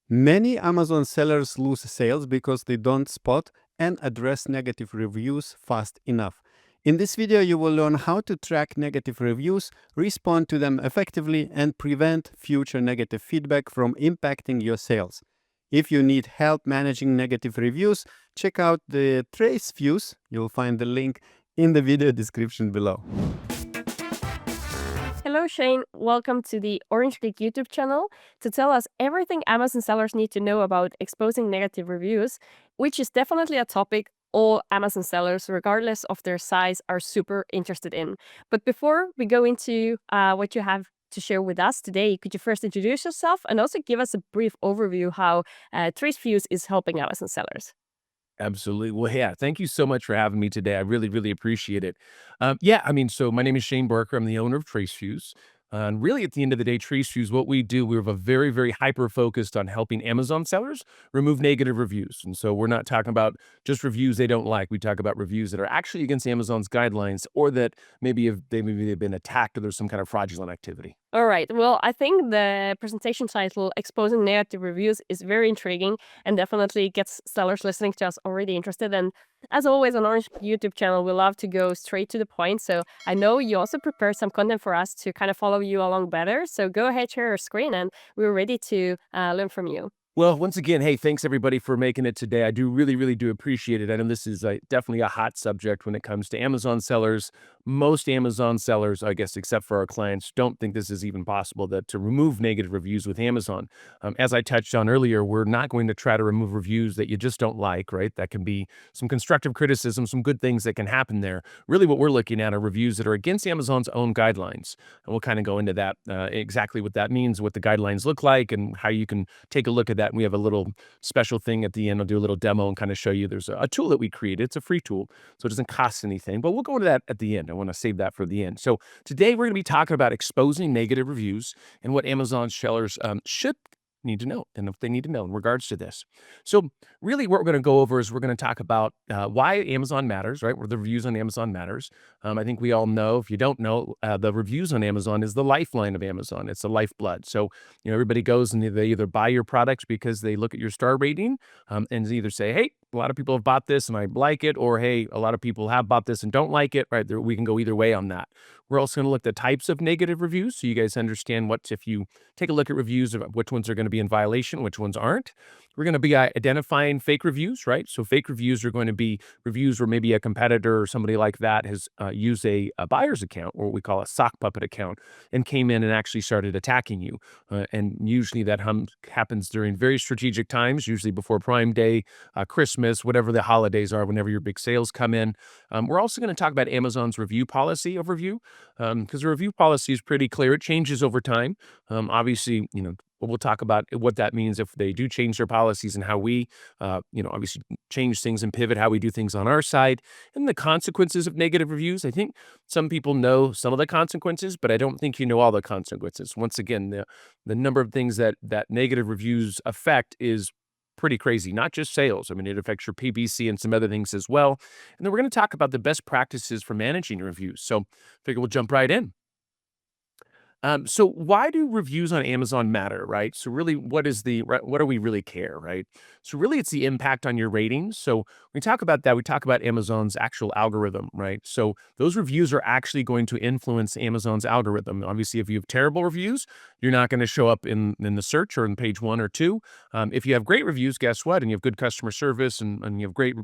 Many Amazon sellers lose sales because they don't spot and address negative reviews fast enough. In this video, you will learn how to track negative reviews, respond to them effectively, and prevent future negative feedback from impacting your sales. If you need help managing negative reviews, check out the TRACEFUSE. You'll find the link in the video description below. Hello, Shane. Welcome to the Orange Klik YouTube channel to tell us everything Amazon sellers need to know about exposing negative reviews, which is definitely a topic all Amazon sellers, regardless of their size, are super interested in. But before we go into what you have to share with us today, could you first introduce yourself and also give us a brief overview how TraceFuse is helping Amazon sellers? Absolutely. Well, yeah, thank you so much for having me today. I really, really appreciate it. So my name is Shane Barker. I'm the owner of TraceFuse. And really, at the end of the day, TraceFuse, what we do, we have a very, very hyper focused on helping Amazon sellers remove negative reviews. And so we're not talking about just reviews they don't like. We talk about reviews that are actually against Amazon's guidelines, or that maybe they've been attacked, or there's some kind of fraudulent activity. All right. Well, I think the presentation title, Exposing Negative Reviews, is very intriguing and definitely gets sellers listening to us already interested. And as always on Orange YouTube channel, we love to go straight to the point. So I know you also prepared some content for us to kind of follow you along better. So go ahead, share your screen, and we're ready to learn from you. Well, once again, hey, thanks everybody for making it today. I do really, really do appreciate it. I know this is definitely a hot subject when it comes to Amazon sellers. Most Amazon sellers, I guess, except for our clients, don't think this is even possible to remove negative reviews with Amazon. As I touched on earlier, we're not going to try to remove reviews that you just don't like, right? That can be some constructive criticism, some good things that can happen there. Really, what we're looking at are reviews that are against Amazon's own guidelines. And we'll kind of go into that, exactly what that means, what the guidelines look like, and how you can take a look at that. And we have a little special thing at the end. I'll do a little demo and kind of show you. There's a tool that we created. It's a free tool, so it doesn't cost anything, but we'll go into that at the end. I want to save that for the end. So today we're going to be talking about exposing negative reviews and what Amazon sellers should need to know, and if they need to know in regards to this. So really what we're going to go over is we're going to talk about why Amazon matters, right? Where the reviews on Amazon matters. I think we all know, if you don't know, the reviews on Amazon is the lifeline of Amazon. It's the lifeblood. So, everybody goes and they either buy your products because they look at your star rating and either say, hey, a lot of people have bought this and I like it, or hey, a lot of people have bought this and don't like it, right? We can go either way on that. We're also going to look at the types of negative reviews so you guys understand if you take a look at reviews, of which ones are going to be in violation, which ones aren't. We're going to be identifying fake reviews, right? So fake reviews are going to be reviews where maybe a competitor or somebody like that has used a buyer's account, or what we call a sock puppet account, and came in and actually started attacking you. And usually that happens during very strategic times, usually before Prime Day, Christmas, whatever the holidays are, whenever your big sales come in. We're also going to talk about Amazon's review policy overview, because the review policy is pretty clear. It changes over time. Obviously, we'll talk about what that means if they do change their policies, and how we, obviously change things and pivot how we do things on our side, and the consequences of negative reviews. I think some people know some of the consequences, but I don't think you know all the consequences. Once again, the number of things that negative reviews affect is pretty crazy, not just sales. I mean, it affects your PPC and some other things as well. And then we're going to talk about the best practices for managing reviews. So I figure we'll jump right in. So why do reviews on Amazon matter, right? So really, what do we really care, right? So really, it's the impact on your ratings. So when we talk about that, we talk about Amazon's actual algorithm, right? So those reviews are actually going to influence Amazon's algorithm. Obviously, if you have terrible reviews, you're not going to show up in the search or in page 1 or 2. If you have great reviews, guess what? And you have good customer service, and you have great,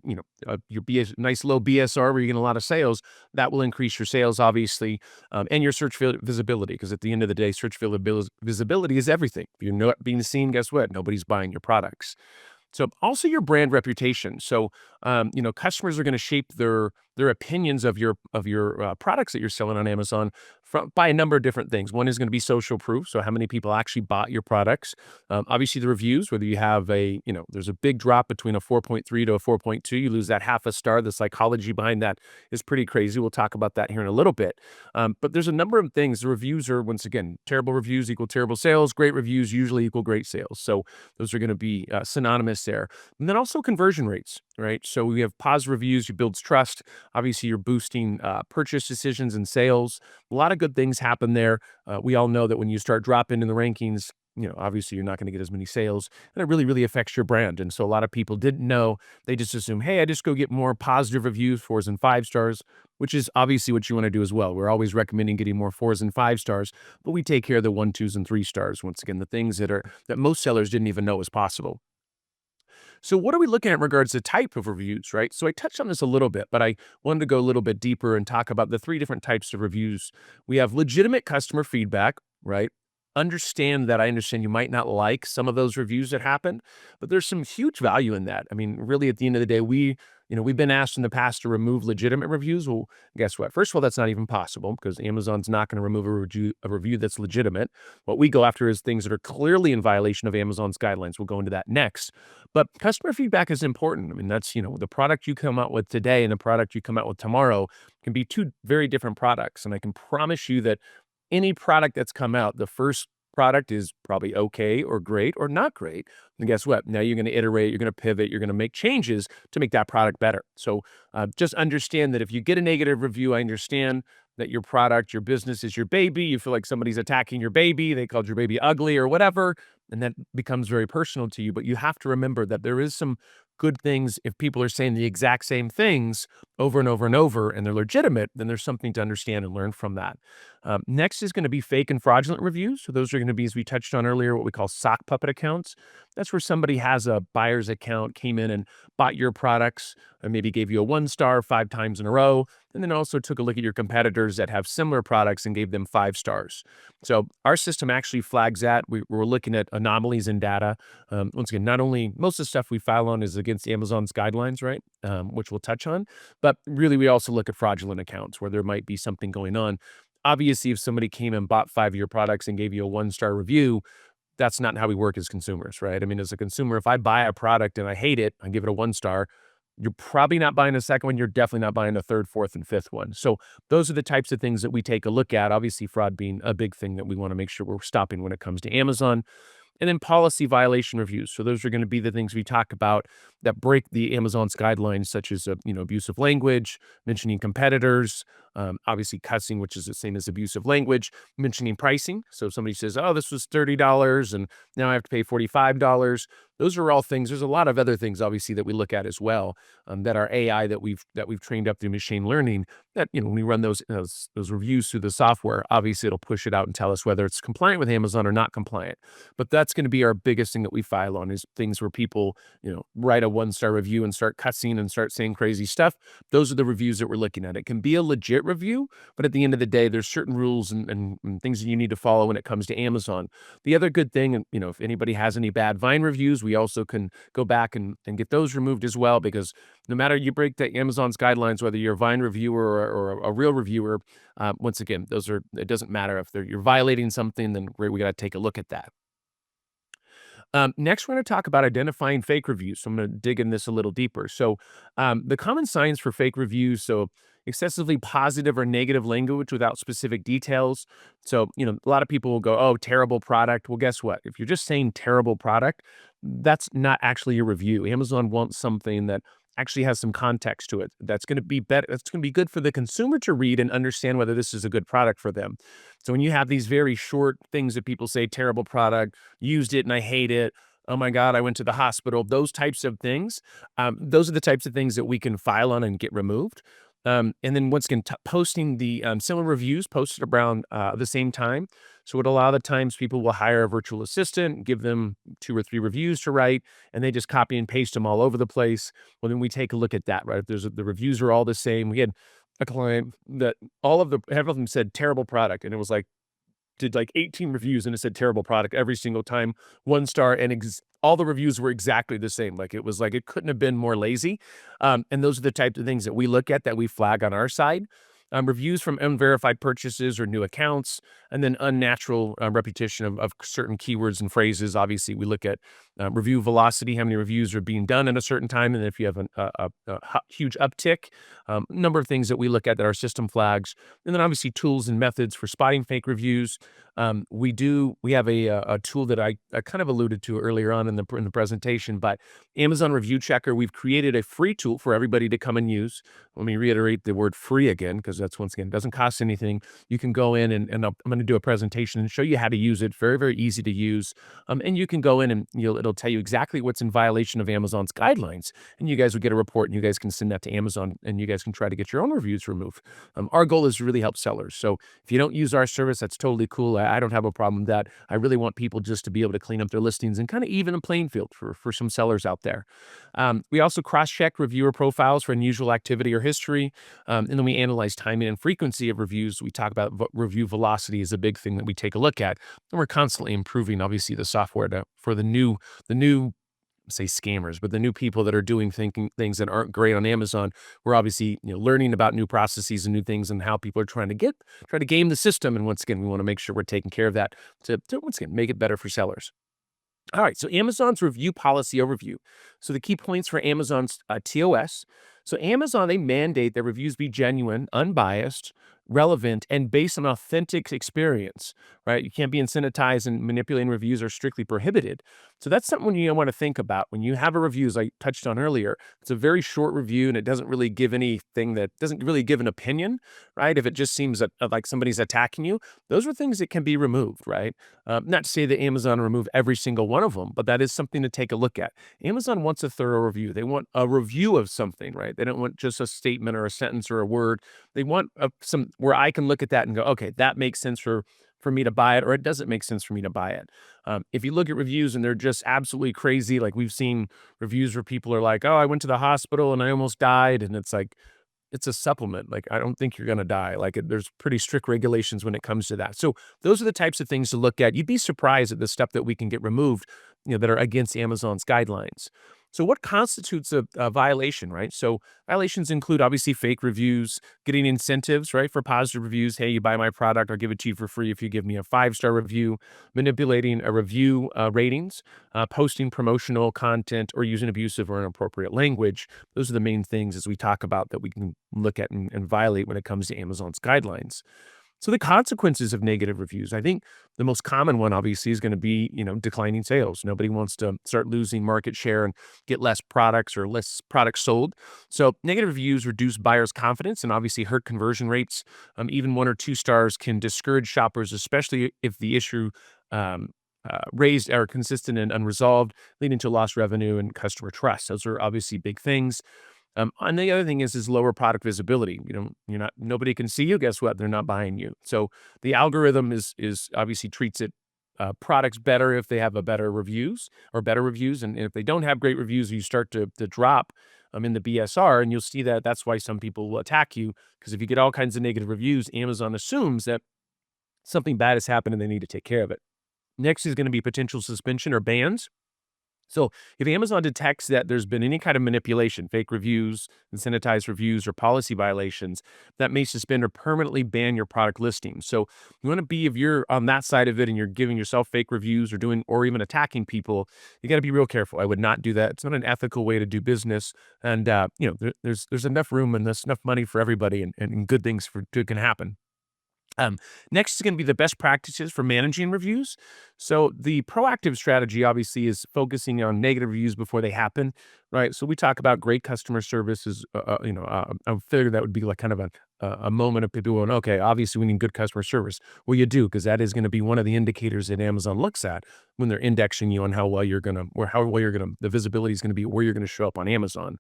your nice low BSR where you get a lot of sales, that will increase your sales, obviously, and your search visibility, because at the end of the day, search visibility is everything. If you're not being seen, guess what? Nobody's buying your products. So also your brand reputation. So, customers are going to shape their opinions of your products that you're selling on Amazon by a number of different things. One is going to be social proof. So how many people actually bought your products? Obviously the reviews, whether you have there's a big drop between a 4.3 to a 4.2, you lose that half a star. The psychology behind that is pretty crazy. We'll talk about that here in a little bit. But there's a number of things. The reviews are, once again, terrible reviews equal terrible sales. Great reviews usually equal great sales. So those are going to be synonymous there. And then also conversion rates, right? So we have positive reviews, you builds trust. Obviously, you're boosting purchase decisions and sales. A lot of good things happen there. We all know that when you start dropping in the rankings, obviously you're not going to get as many sales, and it really, really affects your brand. And so a lot of people didn't know. They just assume, hey, I just go get more positive reviews, 4s and 5 stars, which is obviously what you want to do as well. We're always recommending getting more 4s and 5 stars, but we take care of the 1, 2s, and 3 stars. Once again, the things that most sellers didn't even know was possible. So what are we looking at in regards to type of reviews, right? So I touched on this a little bit, but I wanted to go a little bit deeper and talk about the 3 different types of reviews. We have legitimate customer feedback, right? I understand you might not like some of those reviews that happen, but there's some huge value in that. I mean, really, at the end of the day, we've been asked in the past to remove legitimate reviews. Well, guess what? First of all, that's not even possible because Amazon's not going to remove a review that's legitimate. What we go after is things that are clearly in violation of Amazon's guidelines. We'll go into that next. But customer feedback is important. I mean, that's, the product you come out with today and the product you come out with tomorrow can be 2 very different products. And I can promise you that any product that's come out, the first product is probably okay or great or not great. And guess what? Now you're going to iterate, you're going to pivot, you're going to make changes to make that product better. So just understand that if you get a negative review, I understand that your product, your business is your baby. You feel like somebody's attacking your baby. They called your baby ugly or whatever. And that becomes very personal to you. But you have to remember that there is some good things. If people are saying the exact same things over and over and over, and they're legitimate, then there's something to understand and learn from that. Next is going to be fake and fraudulent reviews. So those are going to be, as we touched on earlier, what we call sock puppet accounts. That's where somebody has a buyer's account, came in and bought your products, and maybe gave you a 1 star 5 times in a row, and then also took a look at your competitors that have similar products and gave them 5 stars. So our system actually flags that. We're looking at anomalies in data. Once again, not only most of the stuff we file on is against Amazon's guidelines, right? Which we'll touch on, but really we also look at fraudulent accounts where there might be something going on. Obviously, if somebody came and bought 5 of your products and gave you a 1-star review, that's not how we work as consumers, right? I mean, as a consumer, if I buy a product and I hate it, I give it a 1 star, you're probably not buying a second one. You're definitely not buying a third, fourth, and fifth one. So those are the types of things that we take a look at. Obviously, fraud being a big thing that we want to make sure we're stopping when it comes to Amazon. And then policy violation reviews. So those are going to be the things we talk about that break the Amazon's guidelines, such as abusive language, mentioning competitors, obviously cussing, which is the same as abusive language, mentioning pricing. So if somebody says, "Oh, this was $30 and now I have to pay $45." Those are all things. There's a lot of other things, obviously, that we look at as well. That our AI that we've trained up through machine learning. That when we run those reviews through the software, obviously it'll push it out and tell us whether it's compliant with Amazon or not compliant. But that's going to be our biggest thing that we file on is things where people write a 1-star review and start cussing and start saying crazy stuff. Those are the reviews that we're looking at. It can be a legit review, but at the end of the day, there's certain rules and things that you need to follow when it comes to Amazon. The other good thing, and if anybody has any bad Vine reviews, we also can go back and get those removed as well, because no matter you break the Amazon's guidelines, whether you're a Vine reviewer or a real reviewer, once again, it doesn't matter if you're violating something, then we got to take a look at that. Next, we're going to talk about identifying fake reviews. So I'm going to dig in this a little deeper. So the common signs for fake reviews, so excessively positive or negative language without specific details. So, a lot of people will go, "Oh, terrible product." Well, guess what? If you're just saying terrible product, that's not actually a review. Amazon wants something that actually has some context to it. That's going to be better. That's going to be good for the consumer to read and understand whether this is a good product for them. So when you have these very short things that people say, terrible product, used it and I hate it, oh my God, I went to the hospital, those types of things, those are the types of things that we can file on and get removed. And then once again, posting the similar reviews posted around the same time. So a lot of the times people will hire a virtual assistant, give them 2 or 3 reviews to write, and they just copy and paste them all over the place. Well, then we take a look at that, right? If the reviews are all the same. We had a client that half of them said terrible product, and it was like, did like 18 reviews and it said terrible product every single time, 1 star, and all the reviews were exactly the same. Like it was like it couldn't have been more lazy. And those are the types of things that we look at that we flag on our side. Reviews from unverified purchases or new accounts, and then unnatural repetition of certain keywords and phrases. Obviously, we look at review velocity, how many reviews are being done at a certain time, and if you have a huge uptick, number of things that we look at that our system flags, and then obviously tools and methods for spotting fake reviews. We have a tool that I kind of alluded to earlier on in the presentation, but Amazon Review Checker. We've created a free tool for everybody to come and use. Let me reiterate the word free again, because That's once again, doesn't cost anything. You can go in and I'm going to do a presentation and show you how to use it. Very, very easy to use. And you can go in and it'll tell you exactly what's in violation of Amazon's guidelines. And you guys will get a report and you guys can send that to Amazon and you guys can try to get your own reviews removed. Our goal is to really help sellers. So if you don't use our service, that's totally cool. I don't have a problem with that. I really want people just to be able to clean up their listings and kind of even a playing field for some sellers out there. We also cross-check reviewer profiles for unusual activity or history. And then we analyze timing and frequency of reviews. We talk about review velocity is a big thing that we take a look at. And we're constantly improving, obviously, the software for the new say scammers, but the new people that are doing things that aren't great on Amazon. We're obviously learning about new processes and new things and how people are trying to game the system. And once again, we want to make sure we're taking care of that to once again make it better for sellers. All right, so Amazon's review policy overview. So the key points for Amazon's TOS. So Amazon, they mandate that reviews be genuine, unbiased, relevant, and based on authentic experience, right? You can't be incentivized and manipulating reviews are strictly prohibited. So that's something you want to think about. When you have a review, as I touched on earlier, it's a very short review and it doesn't really give anything that doesn't really give an opinion, right? If it just seems like somebody's attacking you, those are things that can be removed, right? Not to say that Amazon will remove every single one of them, but that is something to take a look at. Amazon wants a thorough review. They want a review of something, right? They don't want just a statement or a sentence or a word. They want some where I can look at that and go, okay, that makes sense for me to buy it, or it doesn't make sense for me to buy it. If you look at reviews and they're just absolutely crazy, like we've seen reviews where people are like, oh, I went to the hospital and I almost died. And it's like, it's a supplement. Like, I don't think you're going to die. Like, there's pretty strict regulations when it comes to that. So those are the types of things to look at. You'd be surprised at the stuff that we can get removed, that are against Amazon's guidelines. So what constitutes a violation, right? So violations include obviously fake reviews, getting incentives, right, for positive reviews. Hey, you buy my product, I'll give it to you for free if you give me a 5-star review, manipulating a review ratings, posting promotional content, or using abusive or inappropriate language. Those are the main things as we talk about that we can look at and violate when it comes to Amazon's guidelines. So the consequences of negative reviews, I think the most common one obviously is going to be, declining sales. Nobody wants to start losing market share and get less products or less products sold. So negative reviews reduce buyers' confidence and obviously hurt conversion rates. Even 1 or 2 stars can discourage shoppers, especially if the issue raised are consistent and unresolved, leading to lost revenue and customer trust. Those are obviously big things. And the other thing is lower product visibility. Nobody can see you. Guess what? They're not buying you. So the algorithm is obviously treats it products better if they have better reviews. And if they don't have great reviews, you start to drop in the BSR, and you'll see that that's why some people will attack you, because if you get all kinds of negative reviews, Amazon assumes that something bad has happened and they need to take care of it. Next is going to be potential suspension or bans. So if Amazon detects that there's been any kind of manipulation, fake reviews, incentivized reviews, or policy violations, that may suspend or permanently ban your product listing. So you want to be, if you're on that side of it and you're giving yourself fake reviews or even attacking people, you got to be real careful. I would not do that. It's not an ethical way to do business. And, there's enough room and there's enough money for everybody and good things can happen. Next is going to be the best practices for managing reviews. So the proactive strategy obviously is focusing on negative reviews before they happen, right? So we talk about great customer service is, I figure that would be like kind of a moment of people going, okay, obviously we need good customer service. Well, you do, because that is going to be one of the indicators that Amazon looks at when they're indexing you on how well you're going to, the visibility is going to be where you're going to show up on Amazon.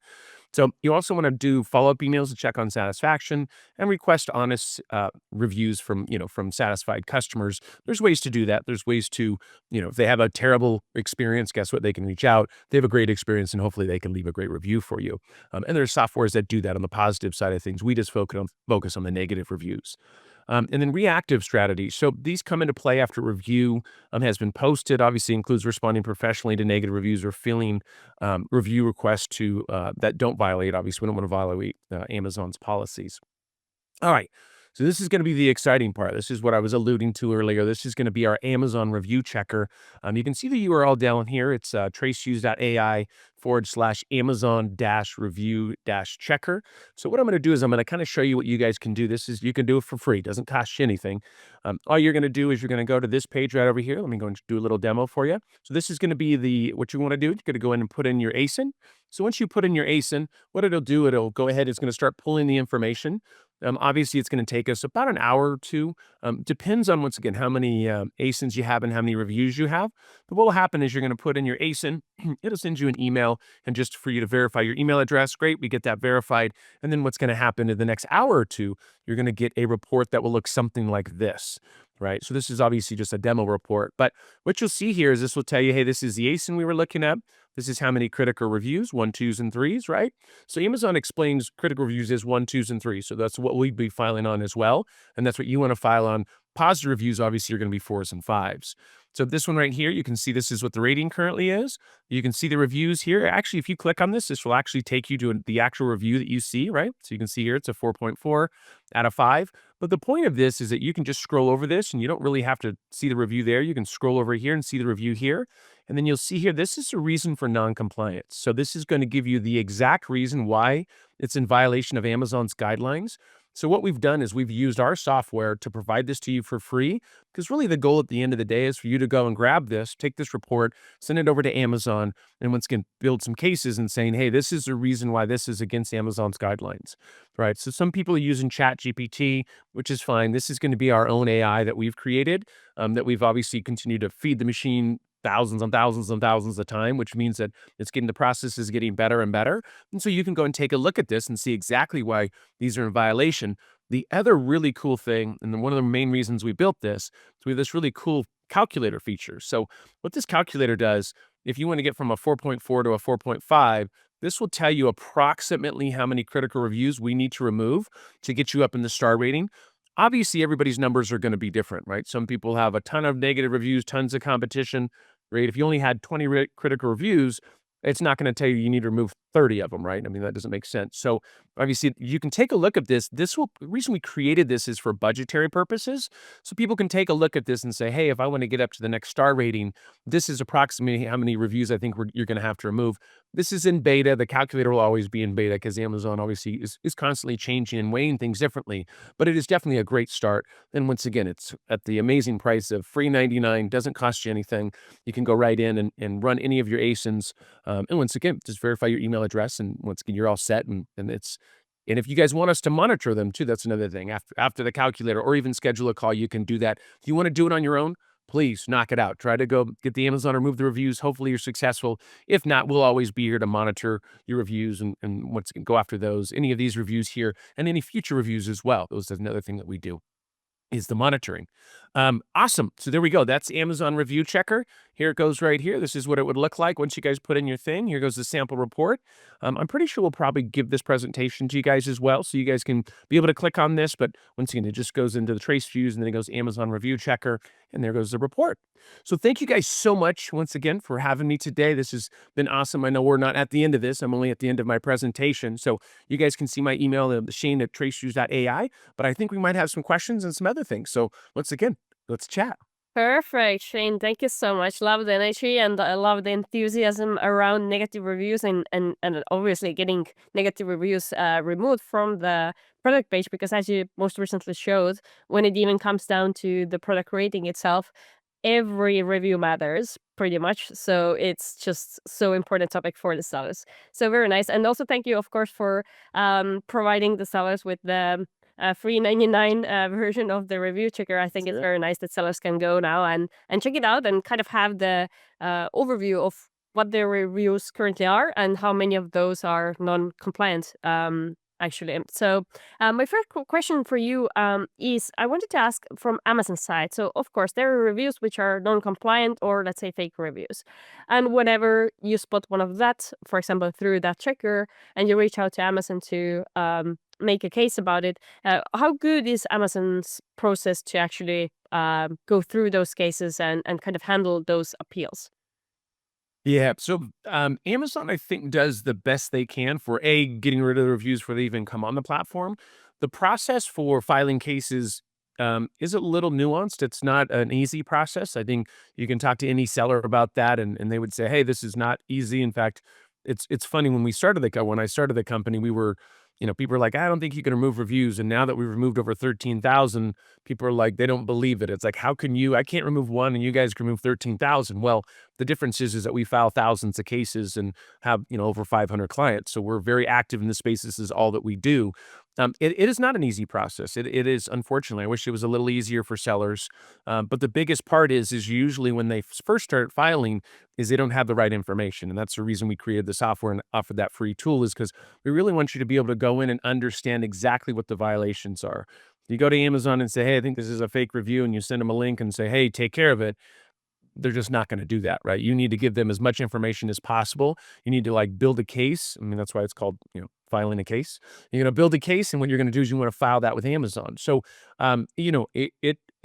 So you also want to do follow-up emails to check on satisfaction and request honest reviews from satisfied customers. There's ways to do that. There's ways to, if they have a terrible experience, guess what? They can reach out. They have a great experience, and hopefully they can leave a great review for you. And there's softwares that do that on the positive side of things. We just focus on the negative reviews. And then reactive strategies. So these come into play after review has been posted. Obviously includes responding professionally to negative reviews or filling review requests that don't violate. Obviously, we don't want to violate Amazon's policies. All right. So this is going to be the exciting part. This is what I was alluding to earlier. This is going to be our Amazon review checker. You can see the URL down here. It's tracefuse.ai/Amazon-review-checker. So what I'm going to do is I'm going to kind of show you what you guys can do. You can do it for free. It doesn't cost you anything. All you're going to do is you're going to go to this page right over here. Let me go and do a little demo for you. So this is going to be what you want to do. You're going to go in and put in your ASIN. So once you put in your ASIN, what it'll do, it'll go ahead. It's going to start pulling the information. Obviously, it's going to take us about an hour or two. Depends on, once again, how many ASINs you have and how many reviews you have. But what will happen is you're going to put in your ASIN. It'll send you an email, and just for you to verify your email address, great, we get that verified. And then what's going to happen in the next hour or two, you're going to get a report that will look something like this, right? So this is obviously just a demo report. But what you'll see here is this will tell you, hey, this is the ASIN we were looking at. This is how many critical reviews, 1, 2s, and 3s, right? So Amazon explains critical reviews is 1, 2s, and 3s. So that's what we'd be filing on as well. And that's what you want to file on. Positive reviews, obviously, are going to be 4s and 5s. So this one right here, you can see this is what the rating currently is. You can see the reviews here. Actually, if you click on this, this will actually take you to the actual review that you see, right? So you can see here, it's a 4.4 out of 5. But the point of this is that you can just scroll over this and you don't really have to see the review there. You can scroll over here and see the review here. And then you'll see here, this is a reason for non-compliance. So this is going to give you the exact reason why it's in violation of Amazon's guidelines. So what we've done is we've used our software to provide this to you for free, because really the goal at the end of the day is for you to go and grab this, take this report, send it over to Amazon, and once again, build some cases and saying, hey, this is the reason why this is against Amazon's guidelines, right? So some people are using ChatGPT, which is fine. This is going to be our own AI that we've created, that we've obviously continued to feed the machine thousands and thousands and thousands of time, which means that the process is getting better and better. And so you can go and take a look at this and see exactly why these are in violation. The other really cool thing, and one of the main reasons we built this, is we have this really cool calculator feature. So what this calculator does, if you want to get from a 4.4 to a 4.5, this will tell you approximately how many critical reviews we need to remove to get you up in the star rating. Obviously, everybody's numbers are going to be different, right? Some people have a ton of negative reviews, tons of competition, right? If you only had 20 critical reviews, it's not going to tell you you need to remove 30 of them, right? I mean, that doesn't make sense. So obviously, the reason we created this is for budgetary purposes. So people can take a look at this and say, hey, if I want to get up to the next star rating, this is approximately how many reviews I think you're going to have to remove. This is in beta. The calculator will always be in beta because Amazon obviously is constantly changing and weighing things differently. But it is definitely a great start. And once again, it's at the amazing price of free $99, doesn't cost you anything. You can go right in and run any of your ASINs. And once again, just verify your email address, and once again, you're all set. And if you guys want us to monitor them too, that's another thing. After the calculator, or even schedule a call, you can do that. If you want to do it on your own, please knock it out. Try to go get the Amazon, remove the reviews. Hopefully you're successful. If not, we'll always be here to monitor your reviews and once again, go after those, any of these reviews here, and any future reviews as well. Those is another thing that we do, is the monitoring. Awesome. So there we go. That's Amazon Review Checker. Here it goes right here. This is what it would look like once you guys put in your thing. Here goes the sample report. I'm pretty sure we'll probably give this presentation to you guys as well, so you guys can be able to click on this. But once again, it just goes into the TRACEFUSE, and then it goes Amazon Review Checker, and there goes the report. So thank you guys so much once again for having me today. This has been awesome. I know we're not at the end of this. I'm only at the end of my presentation. So you guys can see my email, Shane@tracefuse.ai, but I think we might have some questions and some other things. So once again, let's chat. Perfect, Shane. Thank you so much. Love the energy, and I love the enthusiasm around negative reviews and obviously getting negative reviews removed from the product page, because as you most recently showed, when it even comes down to the product rating itself, every review matters pretty much. So it's just so important topic for the sellers. So very nice. And also thank you, of course, for providing the sellers with the free 99 version of the review checker. I think it's very nice that sellers can go now and check it out and kind of have the overview of what their reviews currently are and how many of those are non-compliant, actually. So my first question for you is, I wanted to ask from Amazon side. So of course, there are reviews which are non-compliant, or let's say fake reviews. And whenever you spot one of that, for example, through that checker, and you reach out to Amazon to make a case about it, how good is Amazon's process to actually go through those cases and kind of handle those appeals? Yeah, so Amazon, I think, does the best they can for getting rid of the reviews before they even come on the platform. The process for filing cases is a little nuanced. It's not an easy process. I think you can talk to any seller about that, and they would say, hey, this is not easy. In fact, it's funny, when I started the company, we were, people are like, I don't think you can remove reviews. And now that we've removed over 13,000, people are like, they don't believe it. It's like, how can I can't remove one and you guys can remove 13,000. Well, the difference is that we file thousands of cases and have, over 500 clients. So we're very active in the space. This is all that we do. It is not an easy process. It is, unfortunately. I wish it was a little easier for sellers. But the biggest part is usually when they first start filing, is they don't have the right information, and that's the reason we created the software and offered that free tool. Is because we really want you to be able to go in and understand exactly what the violations are. You go to Amazon and say, "Hey, I think this is a fake review," and you send them a link and say, "Hey, take care of it." They're just not going to do that, right? You need to give them as much information as possible. You need to like build a case. I mean, that's why it's called, filing a case. You're going to build a case, and what you're going to do is you want to file that with Amazon. So,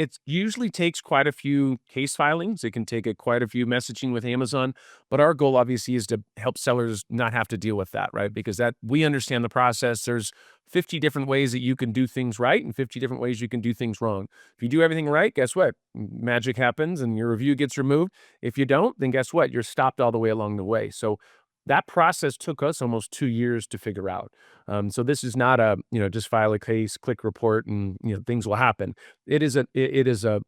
it usually takes quite a few case filings. It can take quite a few messaging with Amazon, but our goal obviously is to help sellers not have to deal with that, right? Because that we understand the process. There's 50 different ways that you can do things right and 50 different ways you can do things wrong. If you do everything right, guess what? Magic happens and your review gets removed. If you don't, then guess what? You're stopped all the way along the way. So that process took us almost 2 years to figure out. So this is not a, just file a case, click report, and things will happen. It is a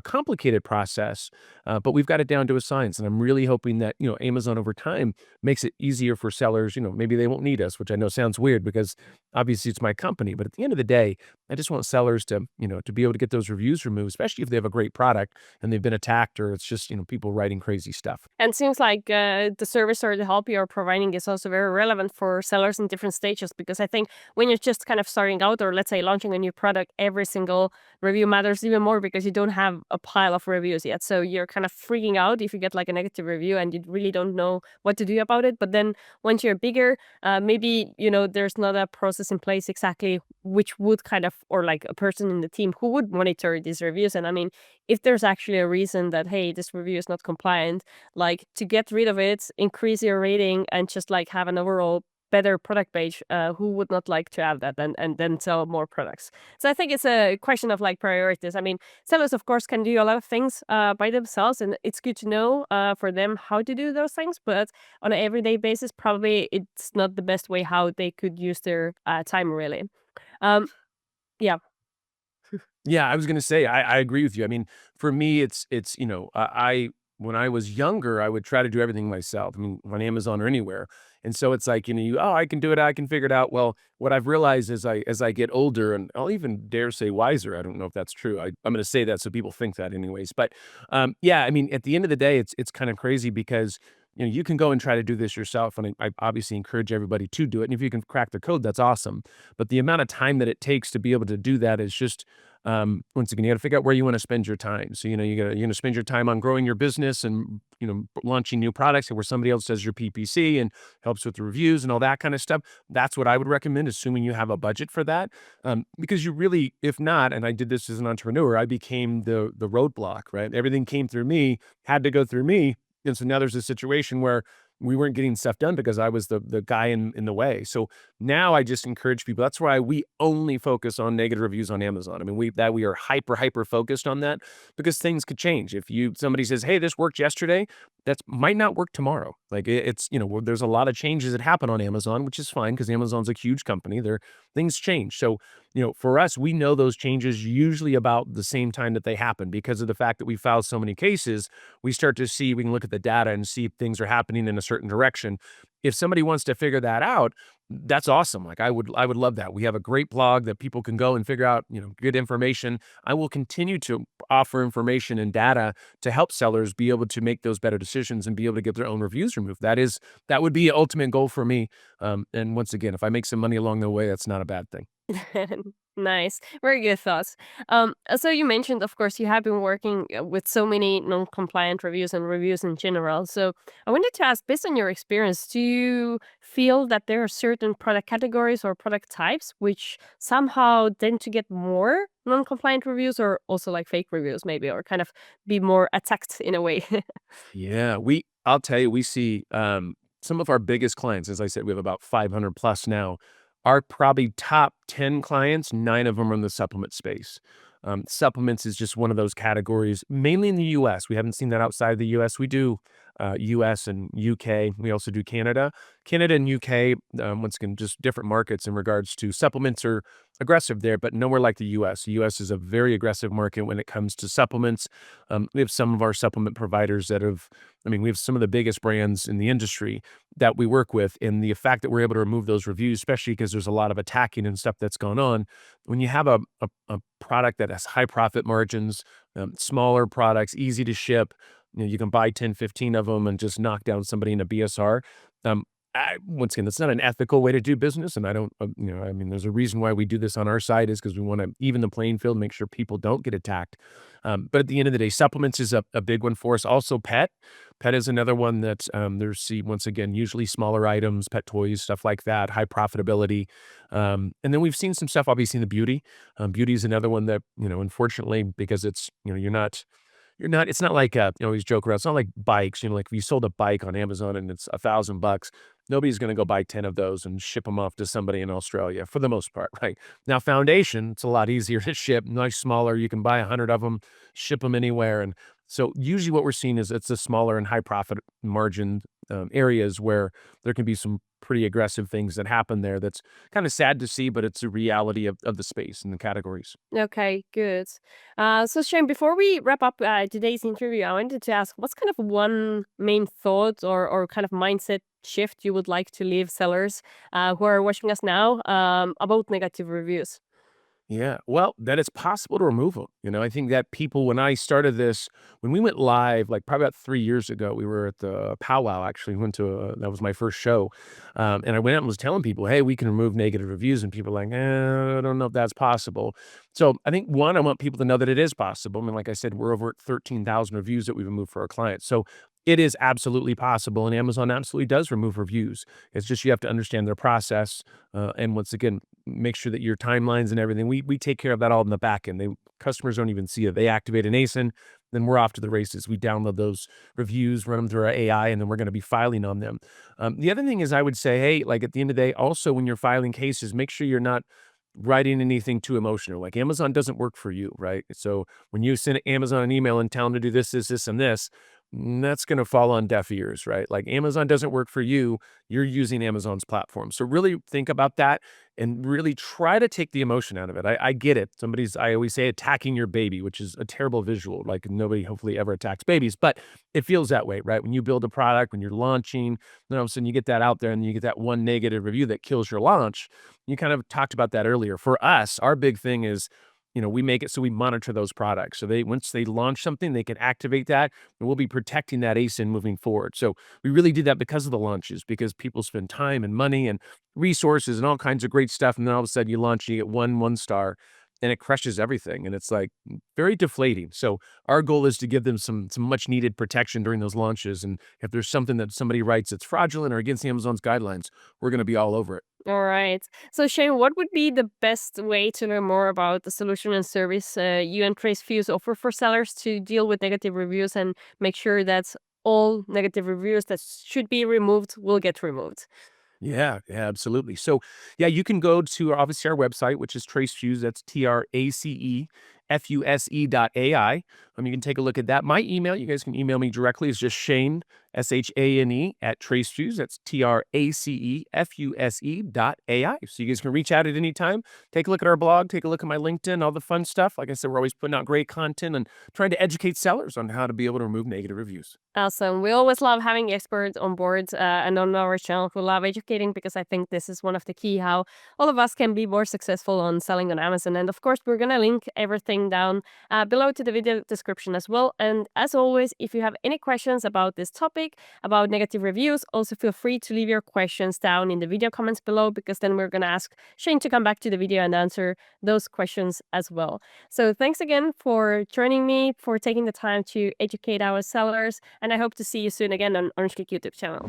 complicated process, but we've got it down to a science. And I'm really hoping that Amazon over time makes it easier for sellers. Maybe they won't need us, which I know sounds weird because obviously it's my company. But at the end of the day, I just want sellers to be able to get those reviews removed, especially if they have a great product and they've been attacked, or it's just people writing crazy stuff. And it seems like the service or the help you're providing is also very relevant for sellers in different stages, because I think when you're just kind of starting out, or let's say launching a new product, every single review matters even more because you don't have a pile of reviews yet. So you're kind of freaking out if you get like a negative review and you really don't know what to do about it. But then once you're bigger, maybe, there's not a process in place exactly which would kind of, or like a person in the team who would monitor these reviews. And I mean, if there's actually a reason that, hey, this review is not compliant, like to get rid of it, increase your rating, and just like have an overall better product page, who would not like to have that and then sell more products? So I think it's a question of like priorities. I mean, sellers of course can do a lot of things by themselves, and it's good to know for them how to do those things, but on an everyday basis probably it's not the best way how they could use their time really. um yeah. Yeah, I was gonna say, I agree with you. I mean, for me, when I was younger, I would try to do everything myself. I mean, on Amazon or anywhere. And so it's like, I can do it, I can figure it out. Well, what I've realized as I get older, and I'll even dare say wiser, I don't know if that's true. I'm gonna say that so people think that anyways. But yeah, I mean, at the end of the day, it's kind of crazy because you can go and try to do this yourself, and I obviously encourage everybody to do it. And if you can crack the code, that's awesome. But the amount of time that it takes to be able to do that is just once again, you got to figure out where you want to spend your time. So, you're going to spend your time on growing your business and, launching new products, where somebody else does your PPC and helps with the reviews and all that kind of stuff. That's what I would recommend, assuming you have a budget for that. Because you really, if not, and I did this as an entrepreneur, I became the roadblock, right? Everything came through me, had to go through me. And so now there's a situation where we weren't getting stuff done because I was the guy in the way. So now I just encourage people. That's why we only focus on negative reviews on Amazon. I mean, we are hyper focused on that because things could change. If somebody says, "Hey, this worked yesterday," that might not work tomorrow. Like it's there's a lot of changes that happen on Amazon, which is fine because Amazon's a huge company. Things change. So for us, we know those changes usually about the same time that they happen because of the fact that we file so many cases. We start to see, we can look at the data and see if things are happening in a certain direction. If somebody wants to figure that out, that's awesome. Like I would love that. We have a great blog that people can go and figure out, good information. I will continue to offer information and data to help sellers be able to make those better decisions and be able to get their own reviews removed. That would be an ultimate goal for me. And once again, if I make some money along the way, that's not a bad thing. Nice. Very good thoughts. So you mentioned, of course, you have been working with so many non-compliant reviews and reviews in general. So I wanted to ask, based on your experience, do you feel that there are certain product categories or product types which somehow tend to get more non-compliant reviews, or also like fake reviews maybe, or kind of be more attacked in a way? Yeah, I'll tell you, we see some of our biggest clients, as I said, we have about 500 plus now. Our probably top 10 clients, 9 of them are in the supplement space. Supplements is just one of those categories, mainly in the US. We haven't seen that outside the US. We do US and UK. We also do Canada. Canada and UK, once again, just different markets in regards to supplements are aggressive there, but nowhere like the US. The US is a very aggressive market when it comes to supplements. We have some of our supplement providers that we have some of the biggest brands in the industry that we work with. And the fact that we're able to remove those reviews, especially because there's a lot of attacking and stuff that's gone on, when you have a product that has high profit margins, smaller products, easy to ship, you can buy 10, 15 of them and just knock down somebody in a BSR. Once again, that's not an ethical way to do business. And I don't, there's a reason why we do this on our side is because we want to even the playing field, make sure people don't get attacked. But at the end of the day, supplements is a big one for us. Also pet. Pet is another one that once again, usually smaller items, pet toys, stuff like that, high profitability. And then we've seen some stuff, obviously in the beauty. Beauty is another one that, unfortunately, because it's, it's not like, always joke around. It's not like bikes, like if you sold a bike on Amazon and it's $1,000, nobody's going to go buy 10 of those and ship them off to somebody in Australia for the most part, right? Now, foundation, it's a lot easier to ship, much smaller. You can buy 100 of them, ship them anywhere. And so usually what we're seeing is it's the smaller and high profit margin areas where there can be some pretty aggressive things that happen there. That's kind of sad to see, but it's a reality of the space and the categories. Okay, good. So Shane, before we wrap up today's interview, I wanted to ask, what's kind of one main thought or kind of mindset shift you would like to leave sellers who are watching us now about negative reviews? Yeah, well, that it's possible to remove them. I think that people, when I started this, when we went live, like probably about 3 years ago, we were at the powwow. Actually, went to that was my first show, and I went out and was telling people, "Hey, we can remove negative reviews," and people are like, I don't know if that's possible. So I think one, I want people to know that it is possible. I mean, like I said, we're over at 13,000 reviews that we've removed for our clients. So it is absolutely possible, and Amazon absolutely does remove reviews. It's just you have to understand their process, and once again, make sure that your timelines and everything, we take care of that all in the back end. Customers don't even see it. They activate an ASIN, then we're off to the races. We download those reviews, run them through our AI, and then we're going to be filing on them. The other thing is I would say, hey, like at the end of the day, also when you're filing cases, make sure you're not writing anything too emotional. Like Amazon doesn't work for you, right? So when you send Amazon an email and tell them to do this, and this, that's going to fall on deaf ears, right? Like Amazon doesn't work for you. You're using Amazon's platform. So really think about that and really try to take the emotion out of it. I get it. I always say attacking your baby, which is a terrible visual. Like nobody hopefully ever attacks babies, but it feels that way, right? When you build a product, when you're launching, then all of a sudden you get that out there and you get that one negative review that kills your launch. You kind of talked about that earlier. For us, our big thing is, we make it so we monitor those products. So once they launch something, they can activate that and we'll be protecting that ASIN moving forward. So we really did that because of the launches, because people spend time and money and resources and all kinds of great stuff. And then all of a sudden you launch, you get one star and it crushes everything. And it's like very deflating. So our goal is to give them some much needed protection during those launches. And if there's something that somebody writes that's fraudulent or against Amazon's guidelines, we're going to be all over it. All right. So Shane, what would be the best way to learn more about the solution and service you and TRACEFUSE offer for sellers to deal with negative reviews and make sure that all negative reviews that should be removed will get removed? Yeah, absolutely. So, yeah, you can go to obviously our website, which is TRACEFUSE. That's TRACEFUSE.ai. You can take a look at that. My email, you guys can email me directly, is just Shane, SHANE, at TRACEFUSE. That's TRACEFUSE.ai. So you guys can reach out at any time. Take a look at our blog, take a look at my LinkedIn, all the fun stuff. Like I said, we're always putting out great content and trying to educate sellers on how to be able to remove negative reviews. Awesome. We always love having experts on board and on our channel who love educating, because I think this is one of the key how all of us can be more successful on selling on Amazon. And of course, we're going to link everything down below to the video description as well. And as always, if you have any questions about this topic, about negative reviews, also feel free to leave your questions down in the video comments below, because then we're going to ask Shane to come back to the video and answer those questions as well. So thanks again for joining me, for taking the time to educate our sellers. And I hope to see you soon again on Orange Klik YouTube channel.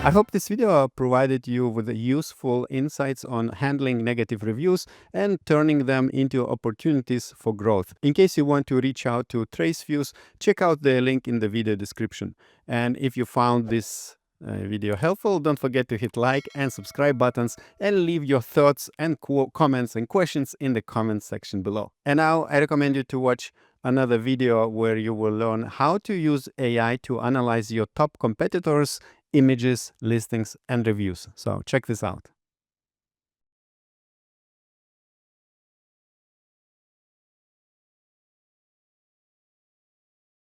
I hope this video provided you with useful insights on handling negative reviews and turning them into opportunities for growth. In case you want to reach out to TRACEFUSE, check out the link in the video description. And if you found this video helpful, don't forget to hit like and subscribe buttons and leave your thoughts and comments and questions in the comment section below. And now I recommend you to watch another video where you will learn how to use AI to analyze your top competitors' images, listings, and reviews. So check this out.